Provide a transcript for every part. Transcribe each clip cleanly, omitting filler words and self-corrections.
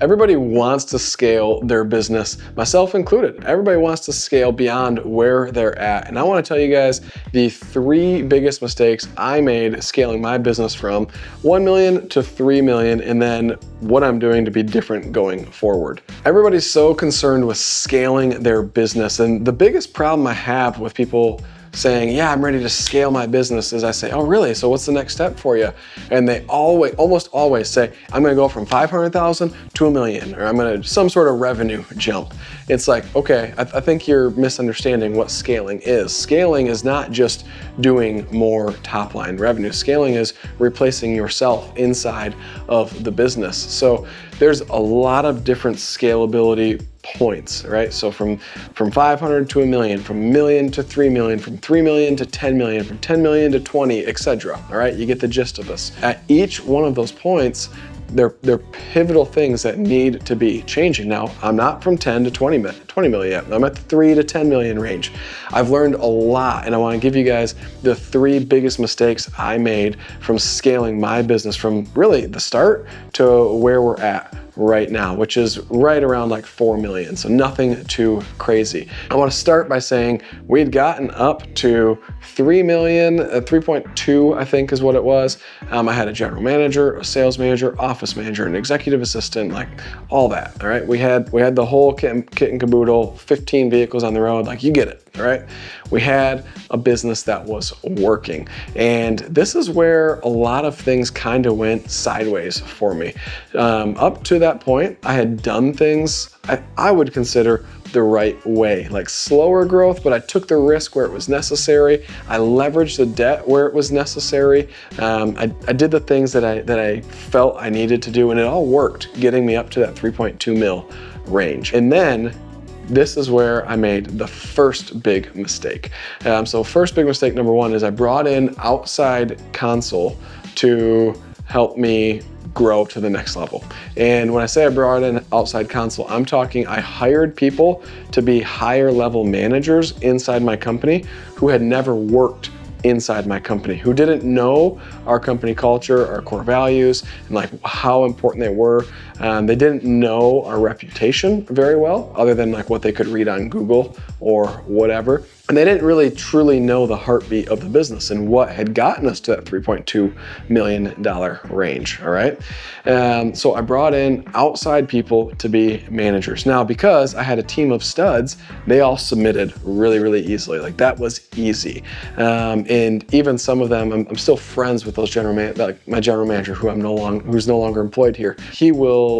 Everybody wants to scale their business, myself included. Everybody wants to scale beyond where they're at. And I want to tell you guys the 3 biggest mistakes I made scaling my business from 1 million to 3 million, and then what I'm doing to be different going forward. Everybody's so concerned with scaling their business. And the biggest problem I have with people saying, yeah, I'm ready to scale my business, is I say, oh really? So what's the next step for you? And they almost always say, I'm gonna go from 500,000 to $1 million, or I'm gonna some sort of revenue jump. It's like, okay, I think you're misunderstanding what scaling is. Scaling is not just doing more top line revenue. Scaling is replacing yourself inside of the business. So there's a lot of different scalability points, right? So from 500 to $1 million, from $1 million to 3 million, from 3 million to 10 million, from 10 million to 20, etc. All right, you get the gist of this. At each one of those points, they're pivotal things that need to be changing. Now, I'm not from 10 to 20 million yet. I'm at the 3 to 10 million range. I've learned a lot, and I want to give you guys the 3 biggest mistakes I made from scaling my business from really the start to where we're at right now, which is right around like 4 million. So nothing too crazy. I want to start by saying we'd gotten up to 3 million, 3.2, I think is what it was. I had a general manager, a sales manager, office manager, an executive assistant, like all that. All right. We had the whole kit and caboodle, 15 vehicles on the road. Like you get it. All right. We had a business that was working. And this is where a lot of things kind of went sideways for me. Up to that point, I had done things I would consider the right way, like slower growth, but I took the risk where it was necessary. I leveraged the debt where it was necessary. I did the things that I felt I needed to do, and it all worked, getting me up to that 3.2 mil range. And then this is where I made the first big mistake. So first big mistake, number 1, is I brought in outside counsel to help me grow to the next level. And when I say I brought in outside counsel, I'm talking I hired people to be higher level managers inside my company who had never worked inside my company, who didn't know our company culture, our core values, and like how important they were. They didn't know our reputation very well, other than like what they could read on Google or whatever. And they didn't really truly know the heartbeat of the business and what had gotten us to that $3.2 million range, all right? So I brought in outside people to be managers. Now, because I had a team of studs, they all submitted really, really easily. Like that was easy. And even some of them, I'm still friends with those like my general manager, who's no longer employed here. He will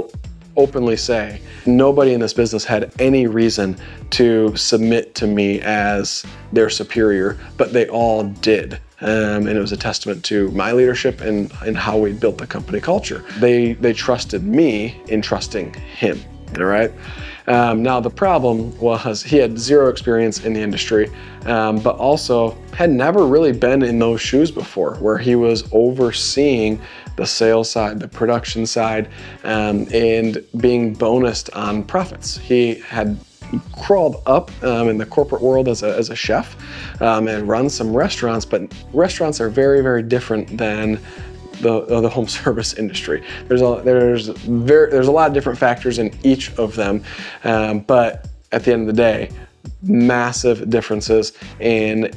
openly say nobody in this business had any reason to submit to me as their superior, but they all did. And it was a testament to my leadership and how we built the company culture. They trusted me in trusting him, all right? Now the problem was he had 0 experience in the industry, but also had never really been in those shoes before, where he was overseeing the sales side, the production side, and being bonused on profits. He had crawled up in the corporate world as a chef and run some restaurants, but restaurants are very, very different than the home service industry. There's a lot of different factors in each of them, but at the end of the day, massive differences in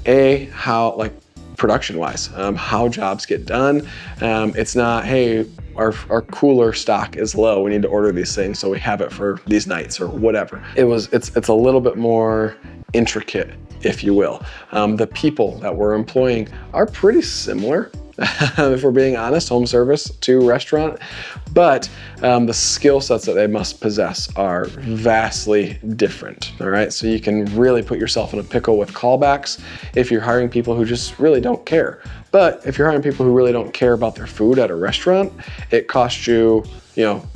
how like production wise, how jobs get done. It's not, hey, our cooler stock is low, we need to order these things so we have it for these nights or whatever. It's a little bit more intricate, if you will. The people that we're employing are pretty similar. If we're being honest, home service to restaurant, but the skill sets that they must possess are vastly different, all right? So you can really put yourself in a pickle with callbacks if you're hiring people who just really don't care. But if you're hiring people who really don't care about their food at a restaurant, it costs you,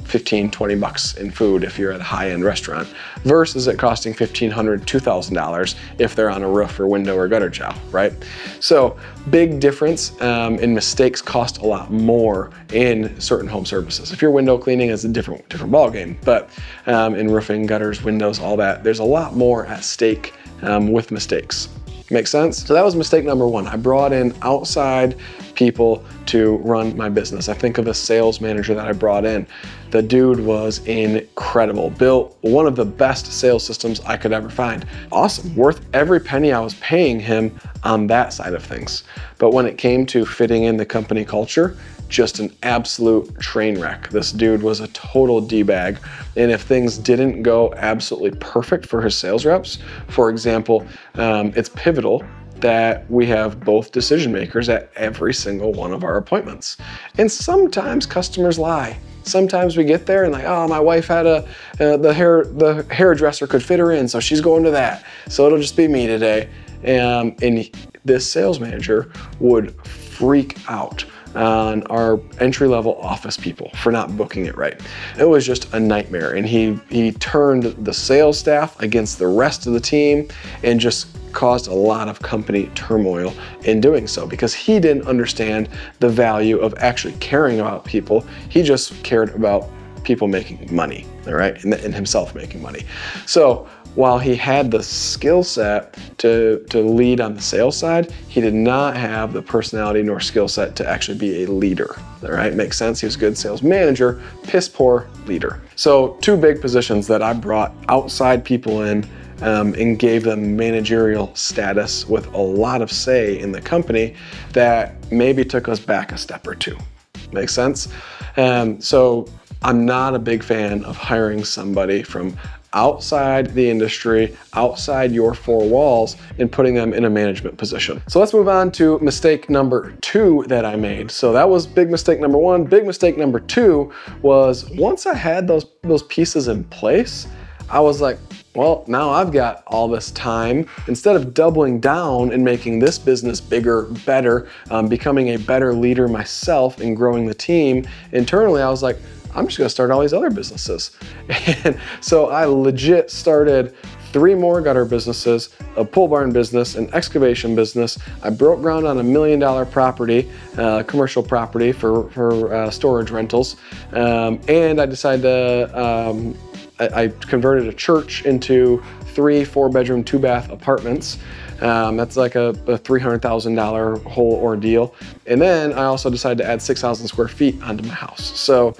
15, 20 bucks in food if you're at a high-end restaurant, versus it costing $1,500, $2,000 if they're on a roof or window or gutter job, right? So big difference, and mistakes cost a lot more in certain home services. If you're window cleaning, it's a different ballgame, but in roofing, gutters, windows, all that, there's a lot more at stake with mistakes. Make sense? So that was mistake number 1. I brought in outside people to run my business. I think of a sales manager that I brought in. The dude was incredible. Built one of the best sales systems I could ever find. Awesome, worth every penny I was paying him on that side of things. But when it came to fitting in the company culture, just an absolute train wreck. This dude was a total D-bag. And if things didn't go absolutely perfect for his sales reps, for example, it's pivotal that we have both decision makers at every single one of our appointments. And sometimes customers lie. Sometimes we get there and like, oh, my wife had the hairdresser could fit her in, so she's going to that. So it'll just be me today. And this sales manager would freak out on our entry-level office people for not booking it right. It was just a nightmare. And he turned the sales staff against the rest of the team and just caused a lot of company turmoil in doing so because he didn't understand the value of actually caring about people. He just cared about people making money, all right, and himself making money. So while he had the skill set to lead on the sales side, he did not have the personality nor skill set to actually be a leader, all right? Makes sense? He was a good sales manager, piss poor leader. So two big positions that I brought outside people in and gave them managerial status with a lot of say in the company that maybe took us back a step or two. Make sense? So I'm not a big fan of hiring somebody from outside the industry, outside your four walls, and putting them in a management position. So let's move on to mistake number 2 that I made. So that was big mistake number 1. Big mistake number 2 was once I had those pieces in place, I was like, well, now I've got all this time. Instead of doubling down and making this business bigger, better, becoming a better leader myself and growing the team internally, I was like, I'm just gonna start all these other businesses. And so I legit started 3 more gutter businesses, a pole barn business, an excavation business. I broke ground on $1 million property, commercial property for storage rentals. And I decided to, I converted a church into 3 4-bedroom, 2-bath apartments. That's like a $300,000 whole ordeal. And then I also decided to add 6,000 square feet onto my house. So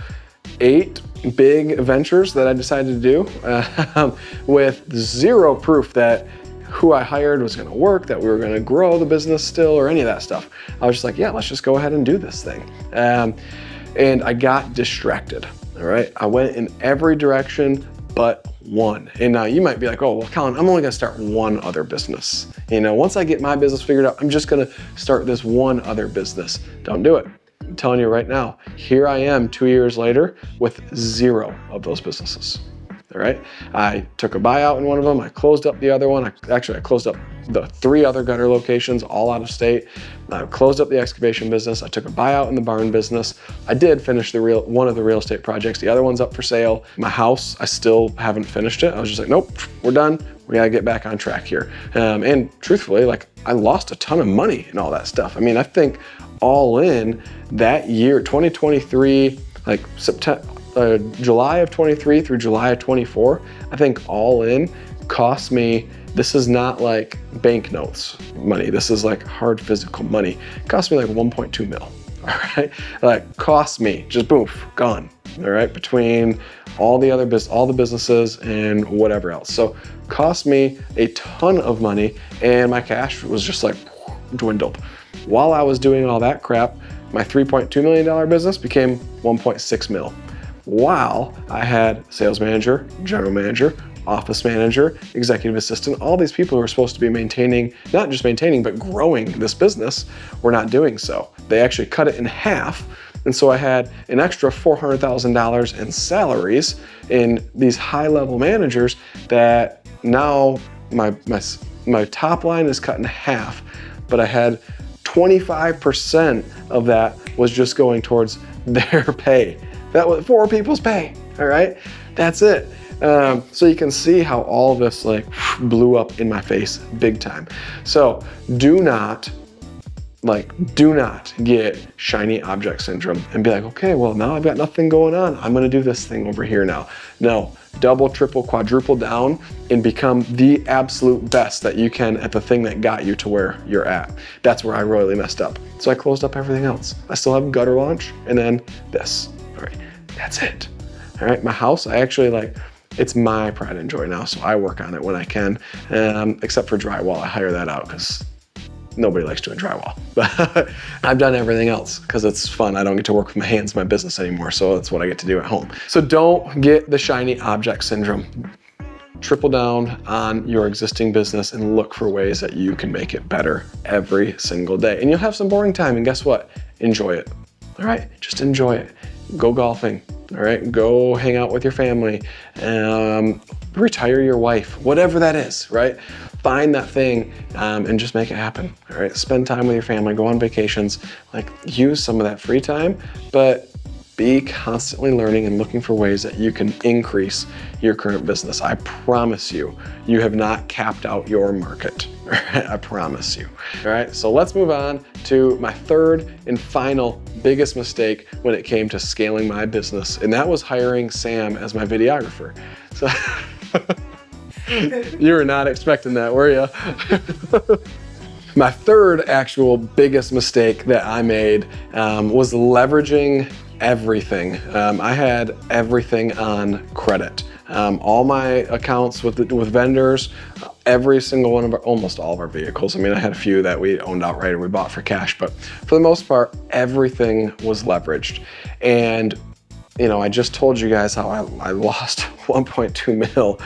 8 big ventures that I decided to do with 0 proof that who I hired was gonna work, that we were gonna grow the business still, or any of that stuff. I was just like, yeah, let's just go ahead and do this thing. And I got distracted, all right? I went in every direction but one. And now you might be like, oh, well, Colin, I'm only gonna start one other business. You know, once I get my business figured out, I'm just gonna start this one other business. Don't do it. I'm telling you right now, here I am 2 years later with 0 of those businesses, all right? I took a buyout in one of them. I closed up the other one. I closed up the 3 other gutter locations, all out of state. I closed up the excavation business. I took a buyout in the barn business. I did finish one of the real estate projects. The other one's up for sale. My house, I still haven't finished it. I was just like, nope, we're done. We gotta get back on track here. And truthfully, like I lost a ton of money and all that stuff. I mean, I think all in that year, 2023, like July of 23 through July of 24, I think all in cost me, this is not like banknotes money. This is like hard physical money. It cost me like 1.2 mil, all right? Like cost me, just boom, gone, all right? Between all the businesses and whatever else. So cost me a ton of money and my cash was just like dwindled. While I was doing all that crap, my $3.2 million business became 1.6 mil. While I had sales manager, general manager, office manager, executive assistant, all these people who were supposed to be maintaining, not just maintaining, but growing this business, were not doing so. They actually cut it in half. And so I had an extra $400,000 in salaries in these high-level managers that now my top line is cut in half, but I had 25% of that was just going towards their pay. That was 4 people's pay, all right? That's it. So you can see how all of this like blew up in my face big time. So do not like, do not get shiny object syndrome and be like, okay, well now I've got nothing going on, I'm gonna do this thing over here now. No, double, triple, quadruple down and become the absolute best that you can at the thing that got you to where you're at. That's where I royally messed up. So I closed up everything else. I still have gutter launch and then this. All right, that's it. All right, my house, I actually like, it's my pride and joy now, so I work on it when I can, except for drywall. I hire that out because nobody likes doing drywall. But I've done everything else because it's fun. I don't get to work with my hands in my business anymore, so that's what I get to do at home. So don't get the shiny object syndrome. Triple down on your existing business and look for ways that you can make it better every single day. And you'll have some boring time, and guess what? Enjoy it. All right, just enjoy it. Go golfing. All right, go hang out with your family, retire your wife, whatever that is, right? Find that thing and just make it happen, all right? Spend time with your family, go on vacations, like use some of that free time, but be constantly learning and looking for ways that you can increase your current business. I promise you, you have not capped out your market. I promise you. All right, so let's move on to my third and final biggest mistake when it came to scaling my business, and that was hiring Sam as my videographer. So you were not expecting that, were you? My third actual biggest mistake that I made was leveraging everything. I had everything on credit. All my accounts with vendors, every single one of almost all of our vehicles. I mean, I had a few that we owned outright or we bought for cash, but for the most part, everything was leveraged. And you know, I just told you guys how I lost 1.2 mil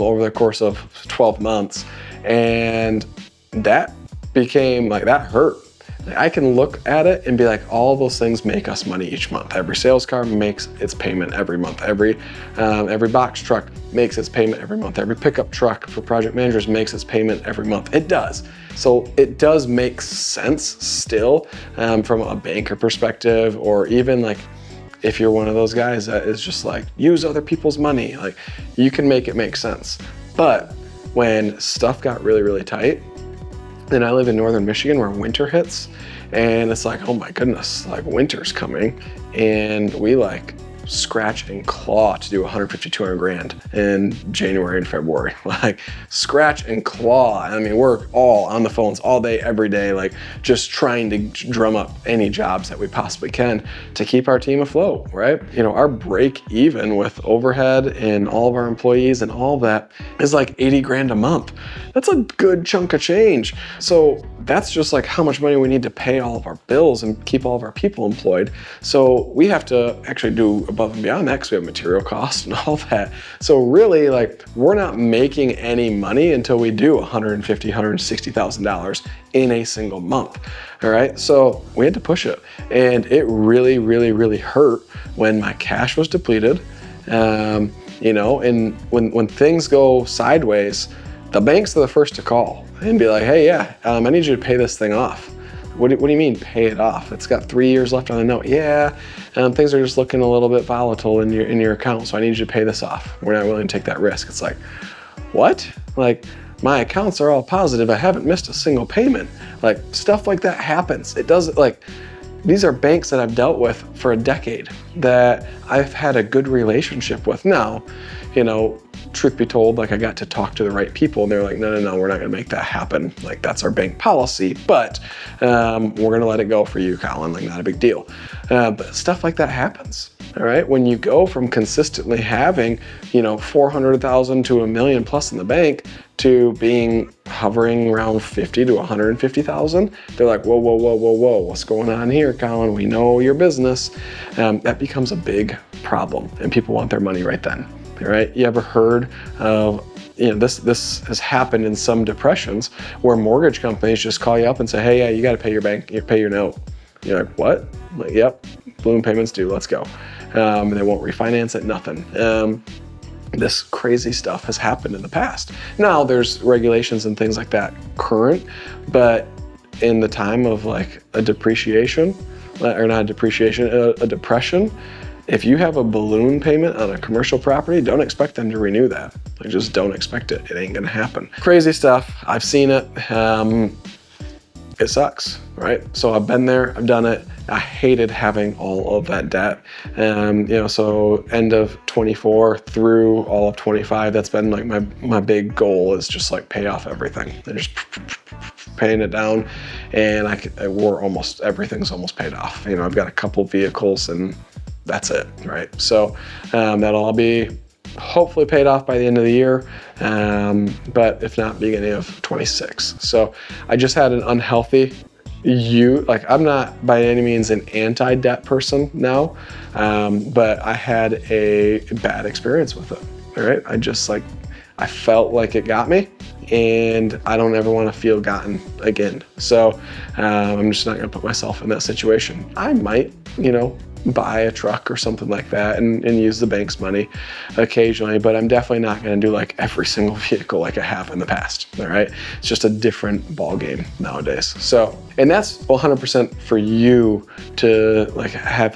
over the course of 12 months. And that became like, that hurt. I can look at it and be like, all those things make us money each month. Every sales car makes its payment every month. Every box truck makes its payment every month. Every pickup truck for project managers makes its payment every month. It does. So it does make sense still from a banker perspective, or even like if you're one of those guys that is just like, use other people's money, like you can make it make sense. But when stuff got really, really tight, and I live in northern Michigan where winter hits, and it's like, oh my goodness, like winter's coming, and we like scratch and claw to do 150, 200 grand in January and February. Like scratch and claw. I mean, we're all on the phones all day, every day, like just trying to drum up any jobs that we possibly can to keep our team afloat, right? You know, our break even with overhead and all of our employees and all that is like 80 grand a month. That's a good chunk of change. So that's just like how much money we need to pay all of our bills and keep all of our people employed. So we have to actually do above and beyond that because we have material costs and all that. So really, like, we're not making any money until we do $150,000, $160,000 in a single month. All right, so we had to push it, and it really, really, really hurt when my cash was depleted. You know, and when things go sideways, the banks are the first to call and be like, hey, yeah, I need you to pay this thing off. What do you mean pay it off? It's got 3 years left on the note. Yeah, things are just looking a little bit volatile in your account, so I need you to pay this off. We're not willing to take that risk. It's like, what? Like, my accounts are all positive. I haven't missed a single payment. Like, stuff like that happens. It doesn't, like, these are banks that I've dealt with for a decade that I've had a good relationship with. Now, you know, truth be told, like I got to talk to the right people, and they're like, no, we're not gonna make that happen. Like, that's our bank policy, but we're gonna let it go for you, Colin, like not a big deal. But stuff like that happens, all right? When you go from consistently having, you know, 400,000 to $1 million plus in the bank to being hovering around 50 to 150,000, they're like, whoa, what's going on here, Colin? We know your business. That becomes a big problem, and people want their money right then. All right, you ever heard of, you know, this has happened in some depressions where mortgage companies just call you up and say, hey, yeah, you got to pay your bank, you pay your note. You're like, what? I'm like, yep, balloon payments due, let's go. They won't refinance it, nothing. This crazy stuff has happened in the past. Now there's regulations and things like that current, but in the time of like a depreciation, or not a depreciation, a depression, if you have a balloon payment on a commercial property, don't expect them to renew that. Like, just don't expect it. It ain't gonna happen. Crazy stuff. I've seen it. it sucks, right? So I've been there, I've done it. I hated having all of that debt. So end of 24 through all of 25, that's been like my big goal, is just like pay off everything. And just paying it down, and everything's almost paid off. I've got a couple vehicles and that's it, right? So that'll all be hopefully paid off by the end of the year, but if not, beginning of 26. So I just had an unhealthy I'm not by any means an anti-debt person now, but I had a bad experience with it, all right? I felt like it got me, and I don't ever want to feel gotten again. So I'm just not going to put myself in that situation. I might, buy a truck or something like that and use the bank's money occasionally, but I'm definitely not going to do like every single vehicle like I have in the past. All right. It's just a different ball game nowadays. So, and that's 100% for you to like have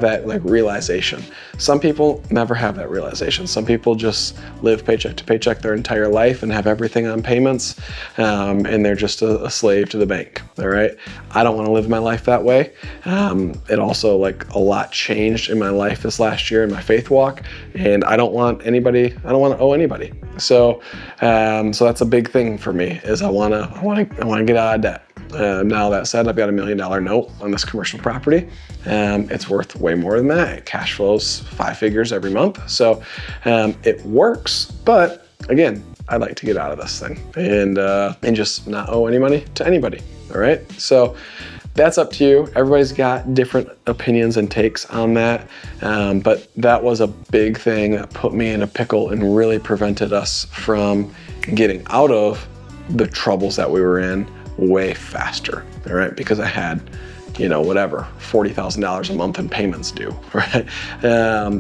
that like realization. Some people never have that realization. Some people just live paycheck to paycheck their entire life and have everything on payments, and they're just a slave to the bank. All right. I don't want to live my life that way. It also, like, a lot changed in my life this last year in my faith walk, and I don't want to owe anybody. So that's a big thing for me, is I want to get out of debt. Now that said, I've got $1 million note on this commercial property. It's worth way more than that. It cash flows 5 figures every month. So it works, but again, I'd like to get out of this thing and just not owe any money to anybody. All right. So that's up to you. Everybody's got different opinions and takes on that. But that was a big thing that put me in a pickle and really prevented us from getting out of the troubles that we were in way faster. All right. Because I had, $40,000 a month in payments due, right?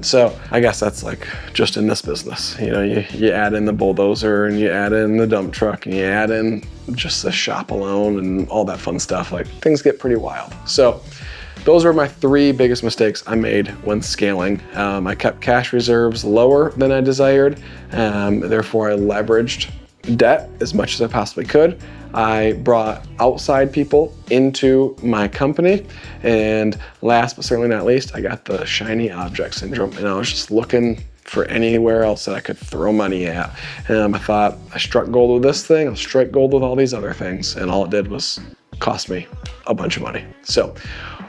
So I guess that's like just in this business, you add in the bulldozer, and you add in the dump truck, and you add in just the shop alone and all that fun stuff. Like, things get pretty wild. So those were my 3 biggest mistakes I made when scaling. I kept cash reserves lower than I desired. Therefore, I leveraged debt as much as I possibly could. I brought outside people into my company. And last but certainly not least, I got the shiny object syndrome, and I was just looking for anywhere else that I could throw money at. I thought, I struck gold with this thing, I'll strike gold with all these other things. And all it did was cost me a bunch of money. So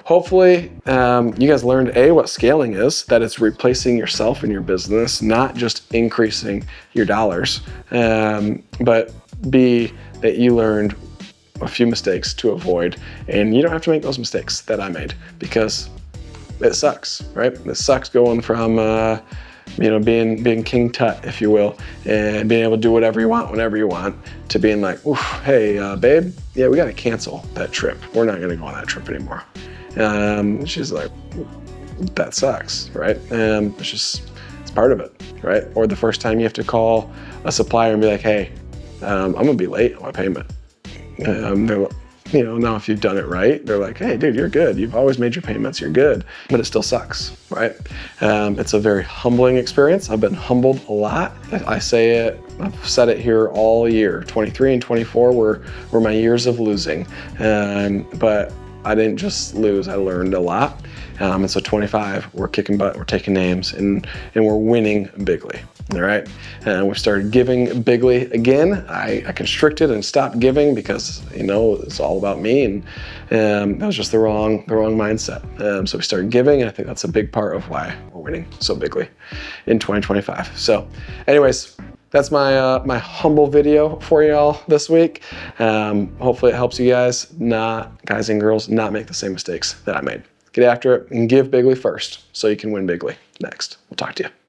hopefully you guys learned what scaling is, that it's replacing yourself in your business, not just increasing your dollars, but B, that you learned a few mistakes to avoid, and you don't have to make those mistakes that I made, because it sucks, right? It sucks going from being King Tut, if you will, and being able to do whatever you want, whenever you want, to being like, oof, hey, babe, yeah, we got to cancel that trip. We're not going to go on that trip anymore. She's like, that sucks, right? It's part of it, right? Or the first time you have to call a supplier and be like, hey, I'm going to be late on my payment. Now if you've done it right, they're like, hey, dude, you're good. You've always made your payments. You're good. But it still sucks, right? It's a very humbling experience. I've been humbled a lot. I've said it here all year. 23 and 24 were my years of losing. But I didn't just lose, I learned a lot. And so 25, we're kicking butt, we're taking names, and we're winning bigly. All right. And we started giving bigly again. I constricted and stopped giving because, it's all about me, and that was just the wrong mindset. So we started giving, and I think that's a big part of why we're winning so bigly in 2025. So anyways, that's my humble video for y'all this week. Hopefully it helps you guys and girls, not make the same mistakes that I made. Get after it and give bigly first so you can win bigly next. We'll talk to you.